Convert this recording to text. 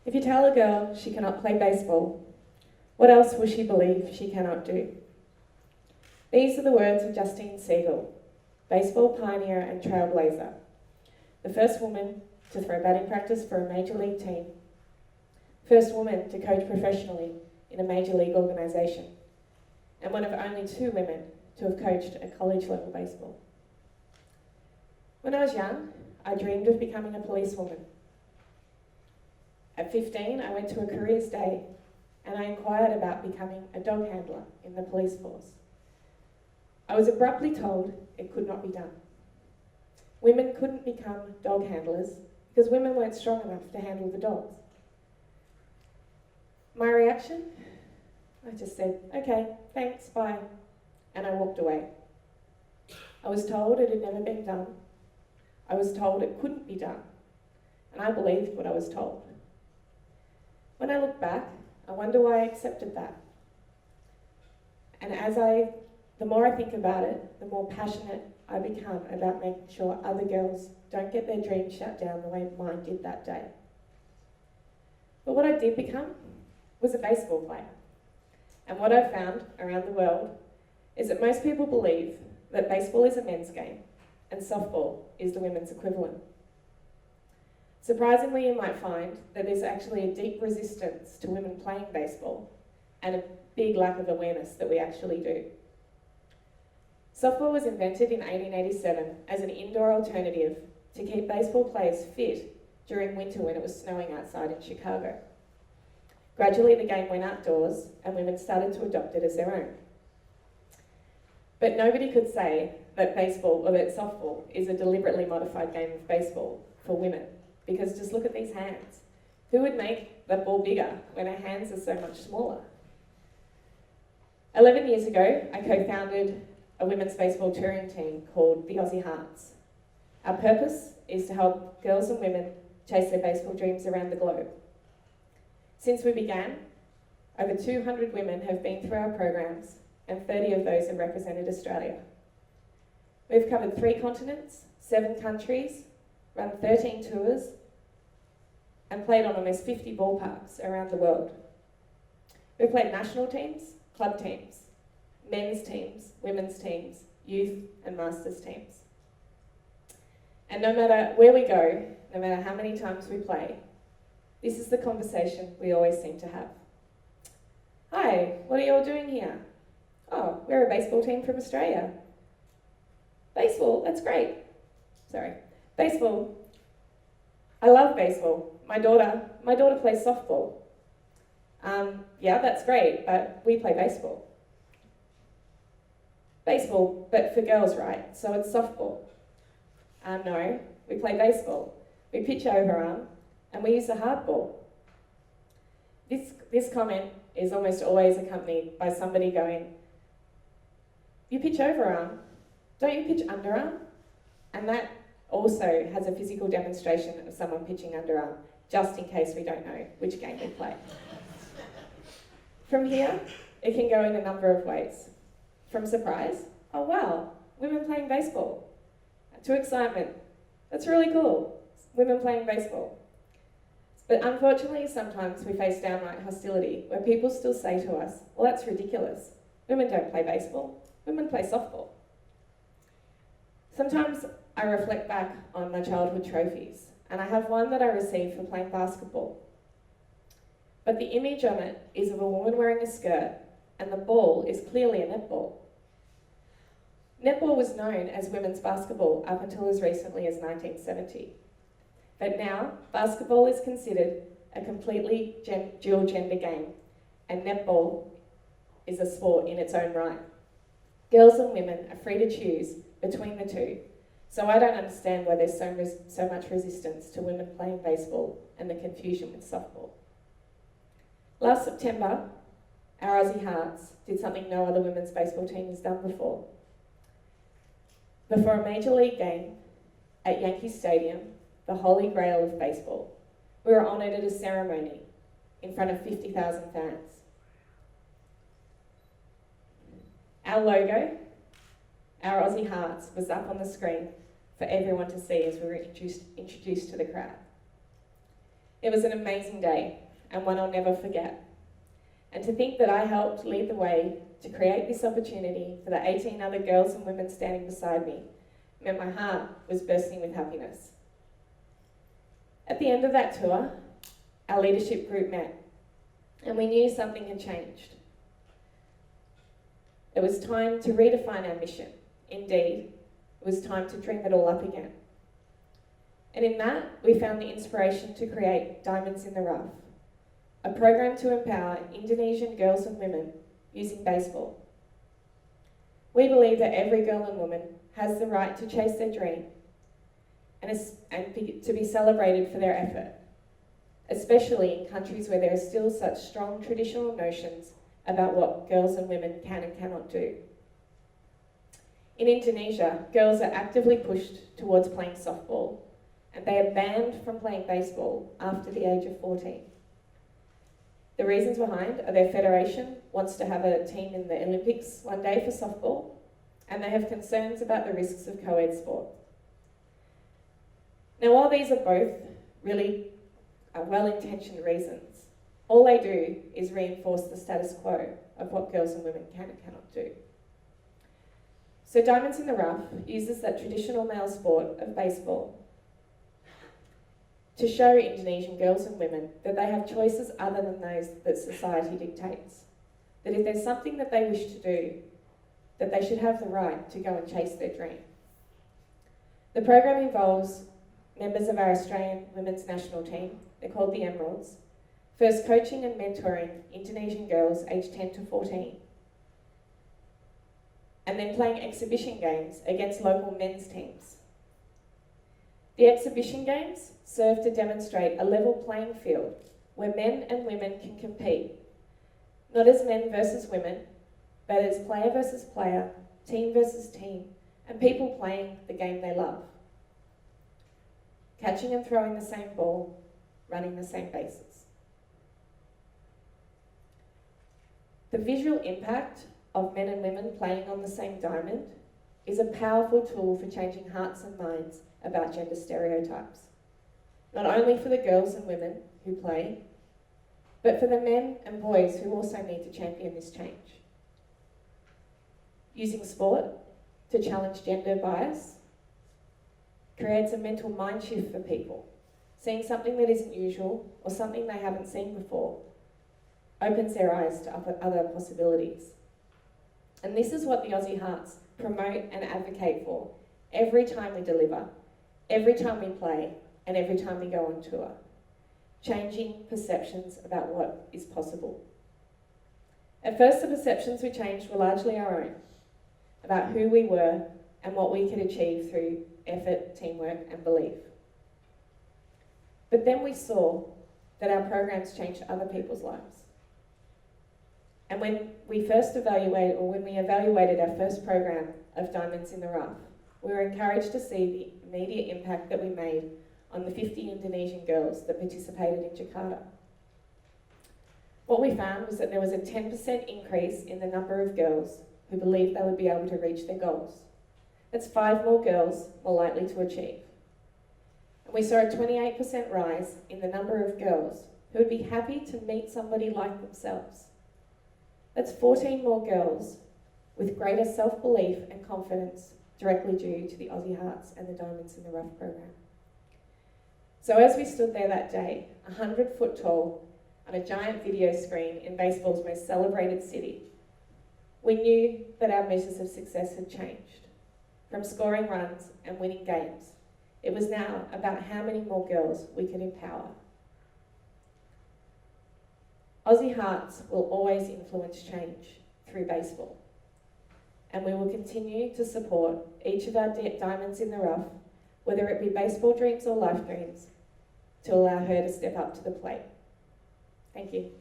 If you tell a girl she cannot play baseball, what else will she believe she cannot do? These are the words of Justine Siegel, baseball pioneer and trailblazer, the first woman to throw batting practice for a major league team, first woman to coach professionally in a major league organisation, and one of only 2 women to have coached at college-level baseball. When I was young, I dreamed of becoming a policewoman. At 15, I went to a careers day and I inquired about becoming a dog handler in the police force. I was abruptly told it could not be done. Women couldn't become dog handlers because women weren't strong enough to handle the dogs. My reaction? I just said, okay, thanks, bye, and I walked away. I was told it had never been done. I was told it couldn't be done, and I believed what I was told. When I look back, I wonder why I accepted that. And the more I think about it, the more passionate I become about making sure other girls don't get their dreams shut down the way mine did that day. But what I did become was a baseball player. And what I've found around the world is that most people believe that baseball is a men's game and softball is the women's equivalent. Surprisingly, you might find that there's actually a deep resistance to women playing baseball and a big lack of awareness that we actually do. Softball was invented in 1887 as an indoor alternative to keep baseball players fit during winter when it was snowing outside in Chicago. Gradually, the game went outdoors and women started to adopt it as their own. But nobody could say that baseball or that softball is a deliberately modified game of baseball for women, because just look at these hands. Who would make the ball bigger when our hands are so much smaller? 11 years ago, I co-founded a women's baseball touring team called the Aussie Hearts. Our purpose is to help girls and women chase their baseball dreams around the globe. Since we began, over 200 women have been through our programs and 30 of those have represented Australia. We've covered 3 continents, 7 countries, run 13 tours, and played on almost 50 ballparks around the world. We've played national teams, club teams, men's teams, women's teams, youth and masters teams. And no matter where we go, no matter how many times we play, this is the conversation we always seem to have. Hi, what are you all doing here? Oh, we're a baseball team from Australia. Baseball, that's great. Sorry. Baseball. I love baseball. My daughter plays softball. Yeah, that's great, but we play baseball. Baseball, but for girls, right? So it's softball. No, we play baseball. We pitch overarm, and we use a hard ball. This comment is almost always accompanied by somebody going, you pitch overarm, don't you pitch underarm? And that also has a physical demonstration of someone pitching underarm, just in case we don't know which game we play. From here, it can go in a number of ways. From surprise, oh wow, women playing baseball. To excitement, that's really cool, women playing baseball. But unfortunately, sometimes we face downright hostility, where people still say to us, well, that's ridiculous. Women don't play baseball, women play softball. Sometimes I reflect back on my childhood trophies, and I have one that I received for playing basketball. But the image on it is of a woman wearing a skirt, and the ball is clearly a netball. Netball was known as women's basketball up until as recently as 1970. But now, basketball is considered a completely dual gender game, and netball is a sport in its own right. Girls and women are free to choose between the two, so I don't understand why there's so much resistance to women playing baseball and the confusion with softball. Last September, our Aussie Hearts did something no other women's baseball team has done before. Before a major league game at Yankee Stadium, the Holy Grail of baseball, we were honoured at a ceremony in front of 50,000 fans. Our logo, our Aussie Hearts, was up on the screen for everyone to see as we were introduced to the crowd. It was an amazing day, and one I'll never forget. And to think that I helped lead the way to create this opportunity for the 18 other girls and women standing beside me meant my heart was bursting with happiness. At the end of that tour, our leadership group met, and we knew something had changed. It was time to redefine our mission. Indeed, it was time to dream it all up again. And in that, we found the inspiration to create Diamonds in the Rough, a program to empower Indonesian girls and women using baseball. We believe that every girl and woman has the right to chase their dream and to be celebrated for their effort, especially in countries where there are still such strong traditional notions about what girls and women can and cannot do. In Indonesia, girls are actively pushed towards playing softball, and they are banned from playing baseball after the age of 14. The reasons behind are their federation wants to have a team in the Olympics one day for softball, and they have concerns about the risks of co-ed sport. Now, while these are both really well-intentioned reasons, all they do is reinforce the status quo of what girls and women can and cannot do. So Diamonds in the Rough uses that traditional male sport of baseball to show Indonesian girls and women that they have choices other than those that society dictates. That if there's something that they wish to do, that they should have the right to go and chase their dream. The program involves members of our Australian women's national team, they're called the Emeralds, first coaching and mentoring Indonesian girls aged 10 to 14, and then playing exhibition games against local men's teams. The exhibition games serve to demonstrate a level playing field where men and women can compete, not as men versus women, but as player versus player, team versus team, and people playing the game they love. Catching and throwing the same ball, running the same bases. The visual impact of men and women playing on the same diamond is a powerful tool for changing hearts and minds about gender stereotypes. Not only for the girls and women who play, but for the men and boys who also need to champion this change. Using sport to challenge gender bias creates a mental mind shift for people. Seeing something that isn't usual or something they haven't seen before opens their eyes to other possibilities. And this is what the Aussie Hearts promote and advocate for every time we deliver, every time we play, and every time we go on tour. Changing perceptions about what is possible. At first, the perceptions we changed were largely our own, about who we were and what we could achieve through effort, teamwork, and belief. But then we saw that our programs changed other people's lives. And when we evaluated our first program of Diamonds in the Rough, we were encouraged to see the immediate impact that we made on the 50 Indonesian girls that participated in Jakarta. What we found was that there was a 10% increase in the number of girls who believed they would be able to reach their goals. That's 5 more girls more likely to achieve. And we saw a 28% rise in the number of girls who would be happy to meet somebody like themselves. That's 14 more girls with greater self-belief and confidence directly due to the Aussie Hearts and the Diamonds in the Rough program. So as we stood there that day, 100 foot tall, on a giant video screen in baseball's most celebrated city, we knew that our measures of success had changed. From scoring runs and winning games, it was now about how many more girls we could empower. Aussie Hearts will always influence change through baseball, and we will continue to support each of our Diamonds in the Rough, whether it be baseball dreams or life dreams, to allow her to step up to the plate. Thank you.